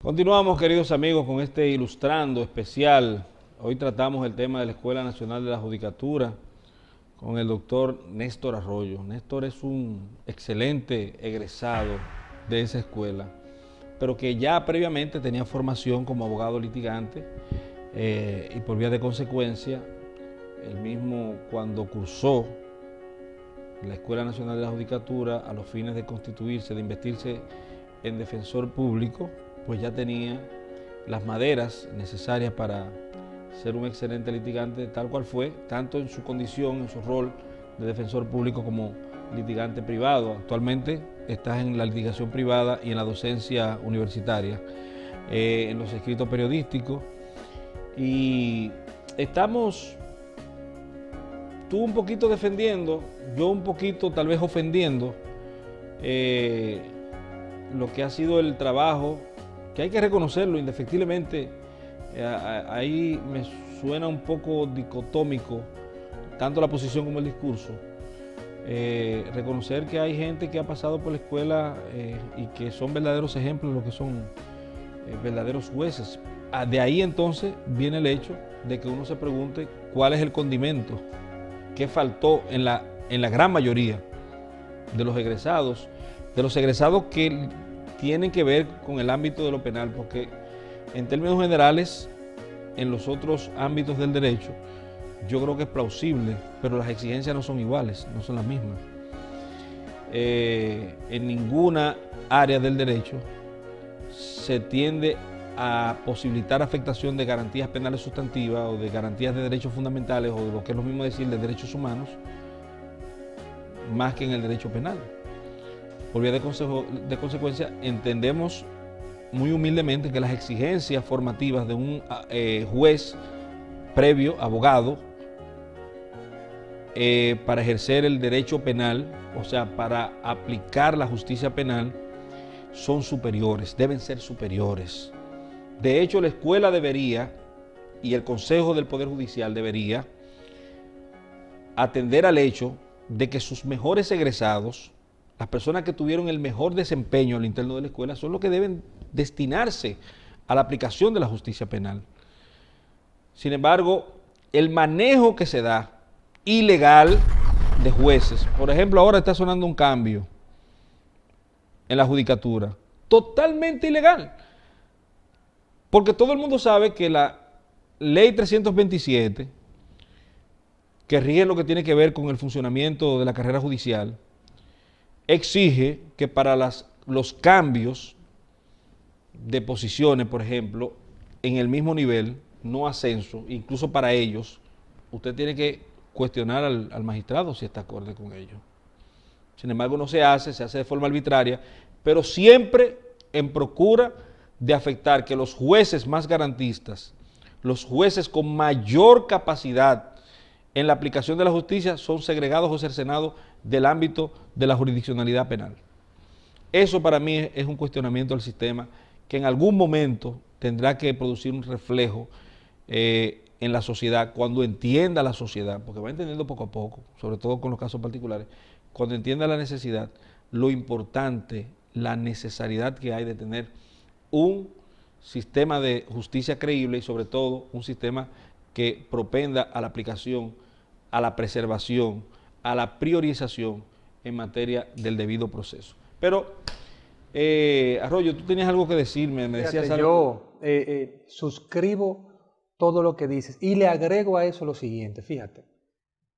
Continuamos, queridos amigos, con este Ilustrando especial. Hoy tratamos el tema de la Escuela Nacional de la Judicatura con el doctor Néstor Arroyo. Néstor es un excelente egresado de esa escuela, pero que ya previamente tenía formación como abogado litigante y por vía de consecuencia, él mismo cuando cursó la Escuela Nacional de la Judicatura a los fines de constituirse, de investirse en defensor público, pues ya tenía las maderas necesarias para ser un excelente litigante, tal cual fue, tanto en su condición, en su rol de defensor público como litigante privado. Actualmente está en la litigación privada y en la docencia universitaria, en los escritos periodísticos. Y estamos, tú un poquito defendiendo, yo un poquito tal vez ofendiendo lo que ha sido el trabajo, que hay que reconocerlo indefectiblemente. Ahí me suena un poco dicotómico, tanto la posición como el discurso. Reconocer que hay gente que ha pasado por la escuela y que son verdaderos ejemplos, lo que son verdaderos jueces. De ahí entonces viene el hecho de que uno se pregunte cuál es el condimento que faltó en la gran mayoría de los egresados que tienen que ver con el ámbito de lo penal, porque en términos generales, en los otros ámbitos del derecho, yo creo que es plausible, pero las exigencias no son iguales, no son las mismas. En ninguna área del derecho se tiende a posibilitar afectación de garantías penales sustantivas o de garantías de derechos fundamentales o de lo que es lo mismo decir de derechos humanos, más que en el derecho penal. Por vía de consecuencia, entendemos muy humildemente que las exigencias formativas de un juez previo, abogado, para ejercer el derecho penal, o sea, para aplicar la justicia penal, son superiores, deben ser superiores. De hecho, la escuela debería, y el Consejo del Poder Judicial debería, atender al hecho de que sus mejores egresados, las personas que tuvieron el mejor desempeño al interno de la escuela, son los que deben destinarse a la aplicación de la justicia penal. Sin embargo, el manejo que se da ilegal de jueces, por ejemplo, ahora está sonando un cambio en la judicatura, totalmente ilegal, porque todo el mundo sabe que la ley 327, que rige lo que tiene que ver con el funcionamiento de la carrera judicial, exige que para los cambios de posiciones, por ejemplo, en el mismo nivel, no ascenso, incluso para ellos, usted tiene que cuestionar al magistrado si está acorde con ello. Sin embargo, no se hace de forma arbitraria, pero siempre en procura de afectar que los jueces más garantistas, los jueces con mayor capacidad en la aplicación de la justicia, son segregados o cercenados del ámbito de la jurisdiccionalidad penal. Eso para mí es un cuestionamiento del sistema que en algún momento tendrá que producir un reflejo en la sociedad, cuando entienda la sociedad, porque va entendiendo poco a poco, sobre todo con los casos particulares, cuando entienda la necesidad, lo importante, la necesidad que hay de tener un sistema de justicia creíble y sobre todo un sistema que propenda a la aplicación, a la preservación, a la priorización en materia del debido proceso. Pero, Arroyo, tú tenías algo que decirme, me decías algo. Yo suscribo todo lo que dices y le agrego a eso lo siguiente, fíjate.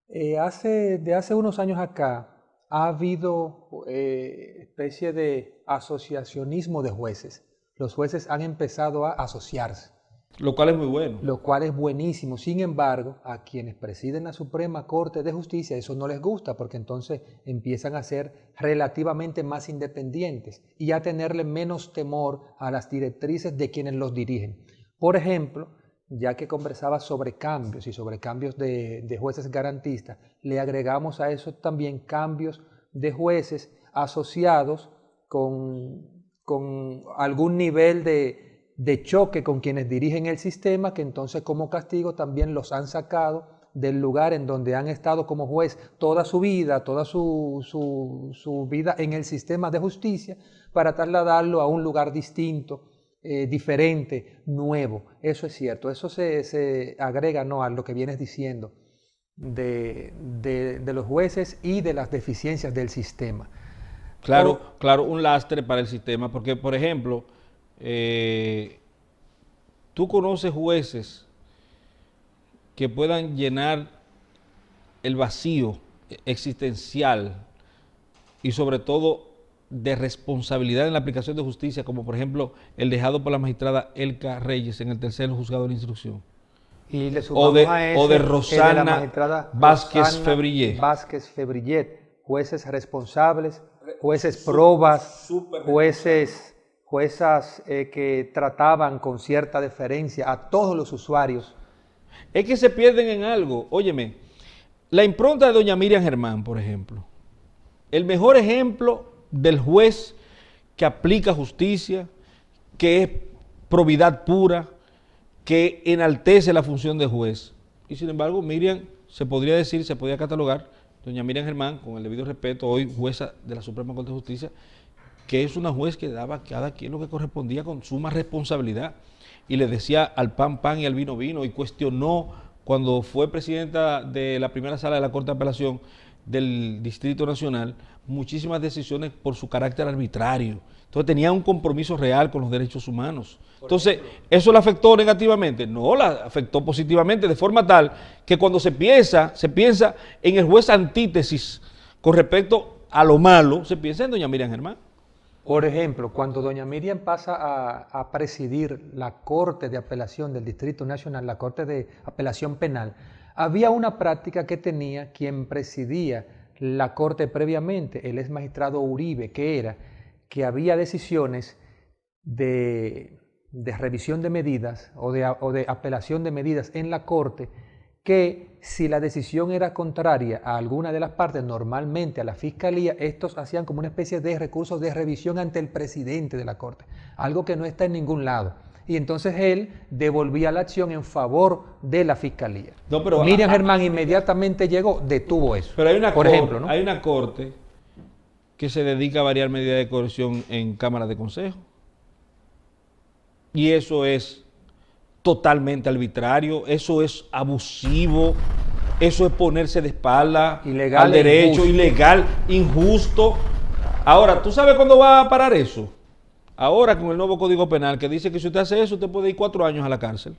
De hace unos años acá ha habido especie de asociacionismo de jueces. Los jueces han empezado a asociarse. Lo cual es muy bueno. Lo cual es buenísimo. Sin embargo, a quienes presiden la Suprema Corte de Justicia eso no les gusta, porque entonces empiezan a ser relativamente más independientes y a tenerle menos temor a las directrices de quienes los dirigen. Por ejemplo, ya que conversaba sobre cambios y sobre cambios de jueces garantistas, le agregamos a eso también cambios de jueces asociados con algún nivel de choque con quienes dirigen el sistema, que entonces como castigo también los han sacado del lugar en donde han estado como juez toda su vida, toda su vida en el sistema de justicia, para trasladarlo a un lugar distinto diferente, nuevo. Eso es cierto. Eso se agrega, ¿no?, a lo que vienes diciendo de los jueces y de las deficiencias del sistema. Claro, claro, un lastre para el sistema, porque, por ejemplo, tú conoces jueces que puedan llenar el vacío existencial y sobre todo de responsabilidad en la aplicación de justicia, como por ejemplo el dejado por la magistrada Elka Reyes en el tercer juzgado de la instrucción. Y le O de, sumamos a ese o de el de la Rosana magistrada Vázquez Rosana Febrillet. Vázquez Febrillet, jueces responsables, jueces probas, juezas que trataban con cierta deferencia a todos los usuarios. Es que se pierden en algo. Óyeme, la impronta de doña Miriam Germán, por ejemplo, el mejor ejemplo del juez que aplica justicia, que es probidad pura, que enaltece la función de juez. Y sin embargo, Miriam, se podría catalogar, doña Miriam Germán, con el debido respeto, hoy jueza de la Suprema Corte de Justicia, que es una juez que daba a cada quien lo que correspondía con suma responsabilidad. Y le decía al pan, pan y al vino, vino, y cuestionó cuando fue presidenta de la primera sala de la Corte de Apelación del Distrito Nacional, muchísimas decisiones por su carácter arbitrario. Entonces tenía un compromiso real con los derechos humanos. Entonces, ¿eso la afectó negativamente? No, la afectó positivamente, de forma tal que cuando se piensa en el juez antítesis con respecto a lo malo, se piensa en doña Miriam Germán. Por ejemplo, cuando doña Miriam pasa a presidir la Corte de Apelación del Distrito Nacional, la Corte de Apelación Penal, había una práctica que tenía quien presidía la Corte previamente, el ex magistrado Uribe, que había decisiones de revisión de medidas o de apelación de medidas en la Corte, que si la decisión era contraria a alguna de las partes, normalmente a la Fiscalía, estos hacían como una especie de recursos de revisión ante el presidente de la Corte, algo que no está en ningún lado. Y entonces él devolvía la acción en favor de la Fiscalía. No, pero Miriam Germán inmediatamente llegó, detuvo eso. Pero hay una por ejemplo, ¿no? Hay una corte que se dedica a variar medidas de coerción en cámaras de consejo. Y eso es totalmente arbitrario, eso es abusivo, eso es ponerse de espalda Ilegal al derecho, ilegal, injusto. Ahora, ¿tú sabes cuándo va a parar eso? Ahora con el nuevo Código Penal que dice que si usted hace eso, usted puede ir 4 años a la cárcel.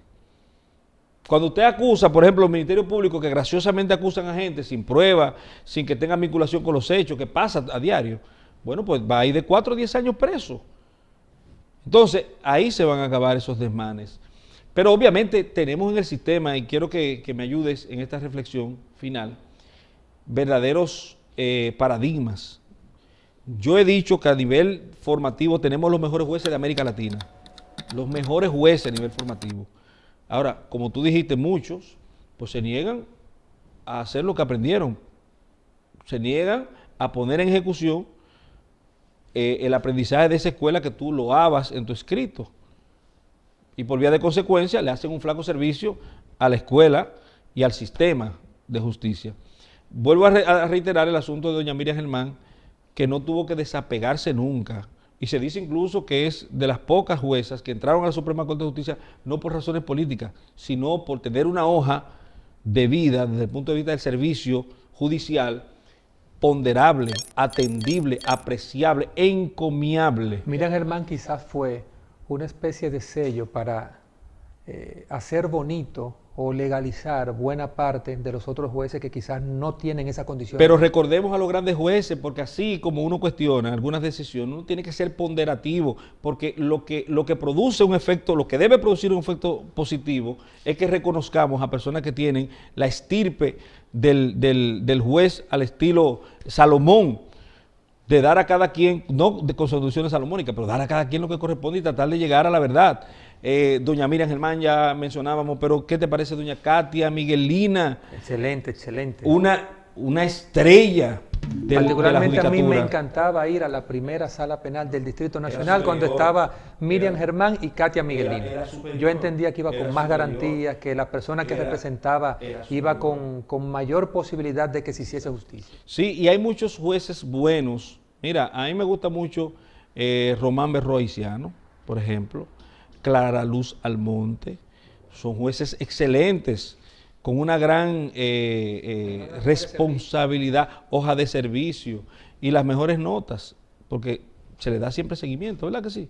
Cuando usted acusa, por ejemplo, los ministerios públicos que graciosamente acusan a gente sin prueba, sin que tengan vinculación con los hechos, que pasa a diario, bueno, pues va a ir de 4 a 10 años preso. Entonces, ahí se van a acabar esos desmanes. Pero obviamente tenemos en el sistema, y quiero que me ayudes en esta reflexión final, verdaderos paradigmas. Yo he dicho que a nivel formativo tenemos los mejores jueces de América Latina, los mejores jueces a nivel formativo. Ahora, como tú dijiste, muchos pues se niegan a hacer lo que aprendieron, se niegan a poner en ejecución el aprendizaje de esa escuela que tú loabas en tu escrito. Y por vía de consecuencia le hacen un flaco servicio a la escuela y al sistema de justicia. Vuelvo a reiterar el asunto de doña Miriam Germán, que no tuvo que desapegarse nunca. Y se dice incluso que es de las pocas juezas que entraron a la Suprema Corte de Justicia no por razones políticas, sino por tener una hoja de vida desde el punto de vista del servicio judicial ponderable, atendible, apreciable, encomiable. Miriam Germán quizás fue una especie de sello para hacer bonito o legalizar buena parte de los otros jueces que quizás no tienen esa condición. Pero recordemos a los grandes jueces, porque así como uno cuestiona algunas decisiones, uno tiene que ser ponderativo, porque lo que produce un efecto, lo que debe producir un efecto positivo, es que reconozcamos a personas que tienen la estirpe del juez al estilo Salomón, de dar a cada quien, no de constituciones salomónicas, pero dar a cada quien lo que corresponde y tratar de llegar a la verdad. Doña Miriam Germán ya mencionábamos, pero ¿qué te parece doña Katia Miguelina? Excelente, excelente. Una estrella de la Particularmente a mí me judicatura. encantaba ir a la primera sala penal del Distrito Nacional cuando estaba Miriam Germán y Katia Miguelina. Yo entendía que iba con más garantías, que la persona que representaba iba con mayor posibilidad de que se hiciese justicia. Sí, y hay muchos jueces buenos. Mira, a mí me gusta mucho Román Berroiciano, por ejemplo. Clara Luz Almonte, son jueces excelentes, con una gran responsabilidad, hoja de servicio y las mejores notas, porque se le da siempre seguimiento, ¿verdad que sí?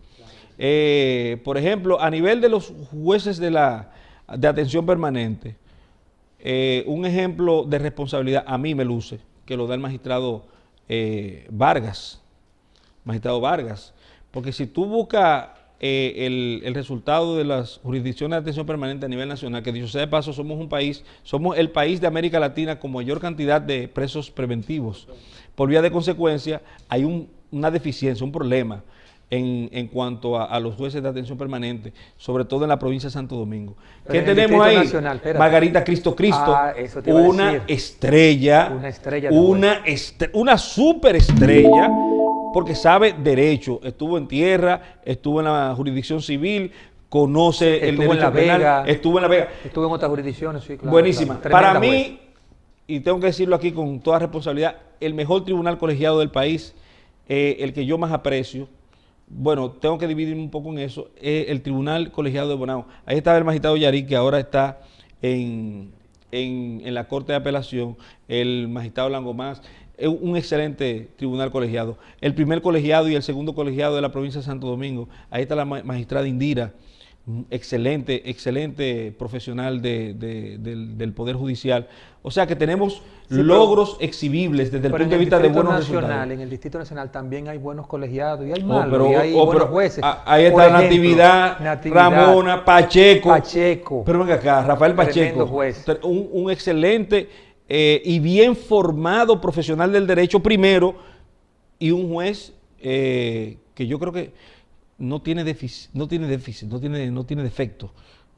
Por ejemplo, a nivel de los jueces de atención permanente, un ejemplo de responsabilidad a mí me luce, que lo da el magistrado Vargas, porque si tú buscas el resultado de las jurisdicciones de atención permanente a nivel nacional, que dicho sea de paso, somos el país de América Latina con mayor cantidad de presos preventivos. Por vía de consecuencia, hay una deficiencia, un problema en cuanto a los jueces de atención permanente, sobre todo en la provincia de Santo Domingo. ¿Qué tenemos ahí? Nacional, Margarita Cristo, una estrella, una superestrella, porque sabe derecho, estuvo en tierra, estuvo en la jurisdicción civil, conoce el derecho penal, estuvo en La Vega. Estuvo en otras jurisdicciones, sí, claro. Buenísima. Claro. Para mí, y tengo que decirlo aquí con toda responsabilidad, el mejor tribunal colegiado del país, el que yo más aprecio, bueno, tengo que dividirme un poco en eso, es el Tribunal Colegiado de Bonao. Ahí estaba el magistrado Yarí, que ahora está en la Corte de Apelación, el magistrado Langomás. Es un excelente tribunal colegiado. El primer colegiado y el segundo colegiado de la provincia de Santo Domingo. Ahí está la magistrada Indira, excelente profesional del Poder Judicial. O sea que tenemos logros exhibibles desde el punto de vista de buenos resultados. En el Distrito Nacional también hay buenos colegiados y hay malos, y hay buenos jueces. Ahí está Natividad, Ramona, Pacheco. Pero venga acá, Rafael Pacheco, un excelente y bien formado profesional del derecho primero, y un juez que yo creo que no tiene defecto.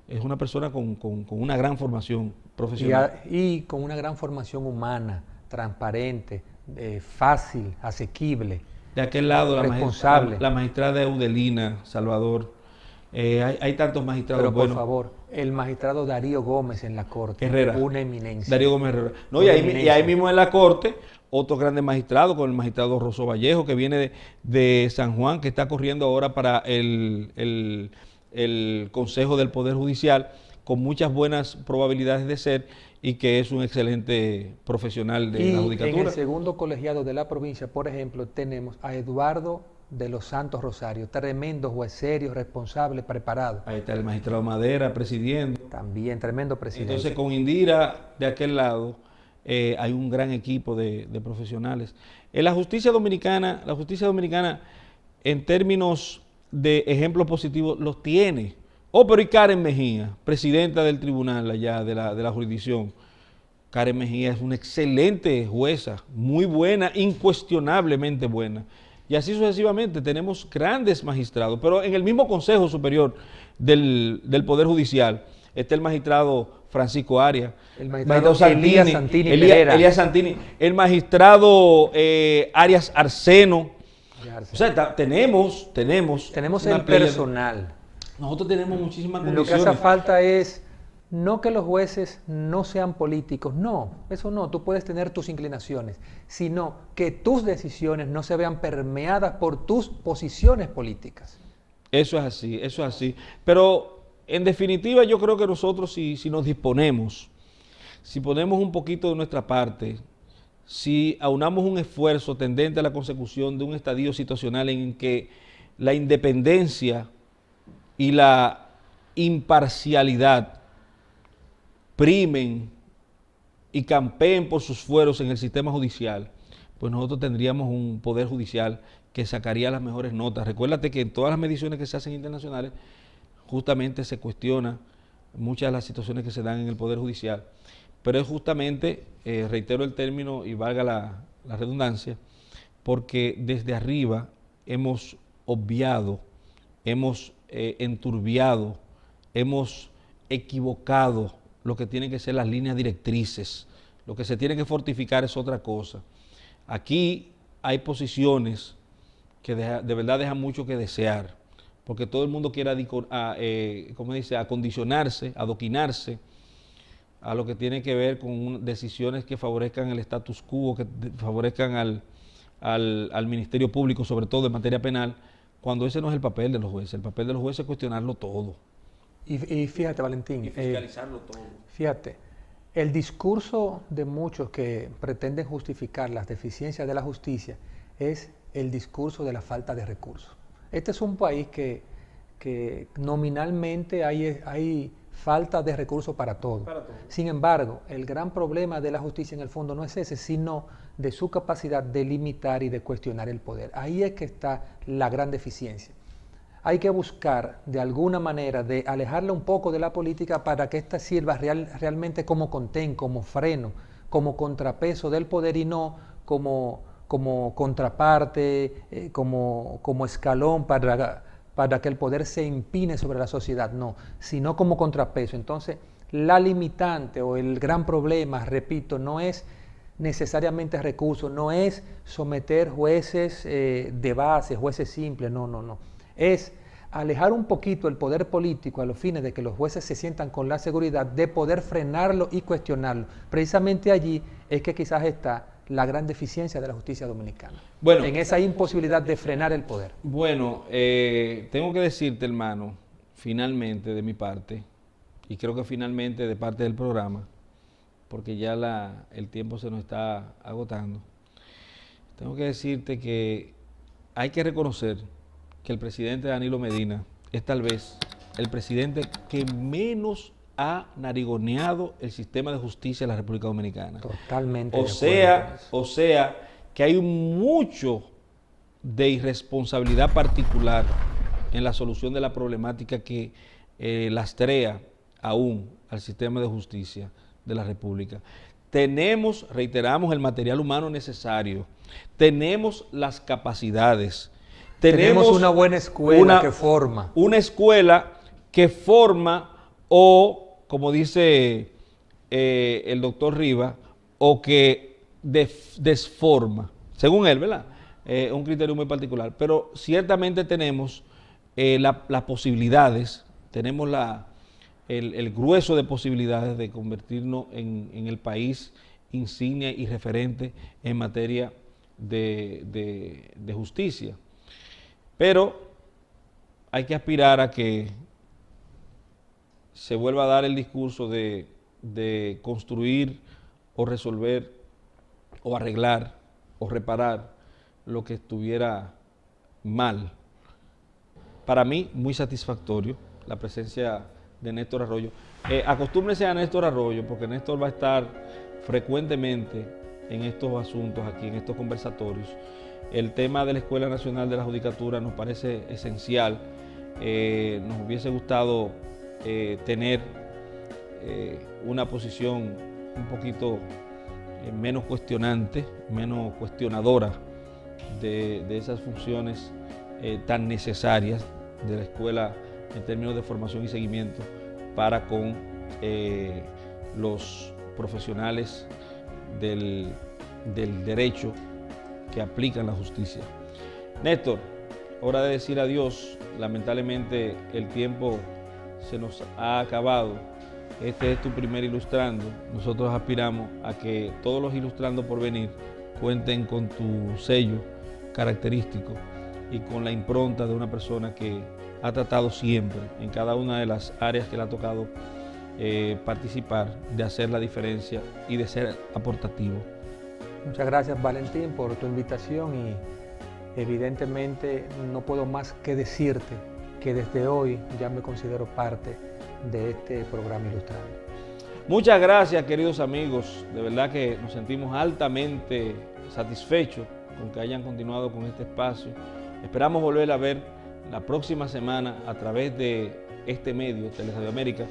Es una persona con una gran formación profesional. Y con una gran formación humana, transparente, fácil, asequible. De aquel lado, responsable. La magistrada Eudelina Salvador. Hay tantos magistrados buenos. Pero por buenos. favor, el magistrado Darío Gómez en la Corte. Herrera. Una eminencia. Darío Gómez Herrera. No, y ahí mismo en la Corte, otro grande magistrado, con el magistrado Rosso Vallejo, que viene de San Juan, que está corriendo ahora para el Consejo del Poder Judicial, con muchas buenas probabilidades de ser, y que es un excelente profesional de la judicatura. En el segundo colegiado de la provincia, por ejemplo, tenemos a Eduardo de los Santos Rosario, tremendo juez serio, responsable, preparado. Ahí está el magistrado Madera presidiendo. También, tremendo presidente. Entonces, con Indira de aquel lado, hay un gran equipo de profesionales. En la justicia dominicana, en términos de ejemplos positivos, los tiene. Pero y Karen Mejía, presidenta del tribunal allá de la jurisdicción. Karen Mejía es una excelente jueza, muy buena, incuestionablemente buena. Y así sucesivamente, tenemos grandes magistrados. Pero en el mismo Consejo Superior del Poder Judicial está el magistrado Francisco Arias, el magistrado Elías Santini, el magistrado Arias Arseno. O sea, tenemos el personal. Nosotros tenemos muchísimas condiciones. Lo que hace falta es no que los jueces no sean políticos, no, eso no, tú puedes tener tus inclinaciones, sino que tus decisiones no se vean permeadas por tus posiciones políticas. Eso es así. Pero en definitiva yo creo que nosotros si nos disponemos, si ponemos un poquito de nuestra parte, si aunamos un esfuerzo tendente a la consecución de un estadio situacional en que la independencia y la imparcialidad primen y campeen por sus fueros en el sistema judicial, pues nosotros tendríamos un poder judicial que sacaría las mejores notas. Recuérdate que en todas las mediciones que se hacen internacionales, justamente se cuestiona muchas de las situaciones que se dan en el poder judicial, pero es justamente, reitero el término y valga la redundancia, porque desde arriba hemos obviado, hemos enturbiado, hemos equivocado lo que tienen que ser las líneas directrices. Lo que se tiene que fortificar es otra cosa. Aquí hay posiciones que de verdad dejan mucho que desear, porque todo el mundo quiere acondicionarse, adoquinarse a lo que tiene que ver con decisiones que favorezcan el status quo, que favorezcan al Ministerio Público, sobre todo en materia penal, cuando ese no es el papel de los jueces. El papel de los jueces es cuestionarlo todo. Y fíjate, Valentín, Y fiscalizarlo todo. fíjate, el discurso de muchos que pretenden justificar las deficiencias de la justicia es el discurso de la falta de recursos. Este es un país que nominalmente hay falta de recursos para todo. Sin embargo, el gran problema de la justicia en el fondo no es ese, sino de su capacidad de limitar y de cuestionar el poder. Ahí es que está la gran deficiencia. Hay que buscar de alguna manera de alejarla un poco de la política para que ésta sirva realmente como contén, como freno, como contrapeso del poder y no como contraparte, como escalón para que el poder se impine sobre la sociedad, no, sino como contrapeso. Entonces, la limitante o el gran problema, repito, no es necesariamente recursos, no es someter jueces de base, jueces simples, no. Es alejar un poquito el poder político a los fines de que los jueces se sientan con la seguridad de poder frenarlo y cuestionarlo. Precisamente allí es que quizás está la gran deficiencia de la justicia dominicana. Bueno, en esa imposibilidad de frenar el poder. Bueno, tengo que decirte, hermano, finalmente de mi parte, y creo que finalmente de parte del programa, porque ya el tiempo se nos está agotando, tengo que decirte que hay que reconocer que el presidente Danilo Medina es tal vez el presidente que menos ha narigoneado el sistema de justicia de la República Dominicana. Totalmente. O sea, que hay mucho de irresponsabilidad particular en la solución de la problemática que lastrea aún al sistema de justicia de la República. Tenemos, reiteramos, el material humano necesario, tenemos las capacidades, tenemos una buena escuela que forma. Una escuela que forma o, como dice el doctor Rivas, o que desforma, según él, ¿verdad? Un criterio muy particular. Pero ciertamente tenemos las posibilidades, tenemos el grueso de posibilidades de convertirnos en el país insignia y referente en materia de justicia. Pero hay que aspirar a que se vuelva a dar el discurso de construir o resolver o arreglar o reparar lo que estuviera mal. Para mí, muy satisfactorio la presencia de Néstor Arroyo. Acostúmbrese a Néstor Arroyo, porque Néstor va a estar frecuentemente en estos asuntos aquí, en estos conversatorios. El tema de la Escuela Nacional de la Judicatura nos parece esencial. Nos hubiese gustado tener una posición un poquito menos cuestionante, menos cuestionadora de esas funciones tan necesarias de la escuela en términos de formación y seguimiento para con los profesionales del derecho que aplican la justicia. Néstor, hora de decir adiós. Lamentablemente el tiempo se nos ha acabado. Este es tu primer ilustrando. Nosotros aspiramos a que todos los ilustrando por venir cuenten con tu sello característico y con la impronta de una persona que ha tratado siempre, en cada una de las áreas que le ha tocado participar, de hacer la diferencia y de ser aportativo. Muchas gracias, Valentín, por tu invitación y evidentemente no puedo más que decirte que desde hoy ya me considero parte de este programa Ilustrando. Muchas gracias, queridos amigos. De verdad que nos sentimos altamente satisfechos con que hayan continuado con este espacio. Esperamos volver a ver la próxima semana a través de este medio, Teleradio América,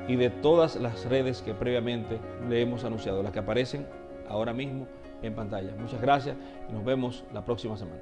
y de todas las redes que previamente le hemos anunciado, las que aparecen ahora mismo en pantalla. Muchas gracias y nos vemos la próxima semana.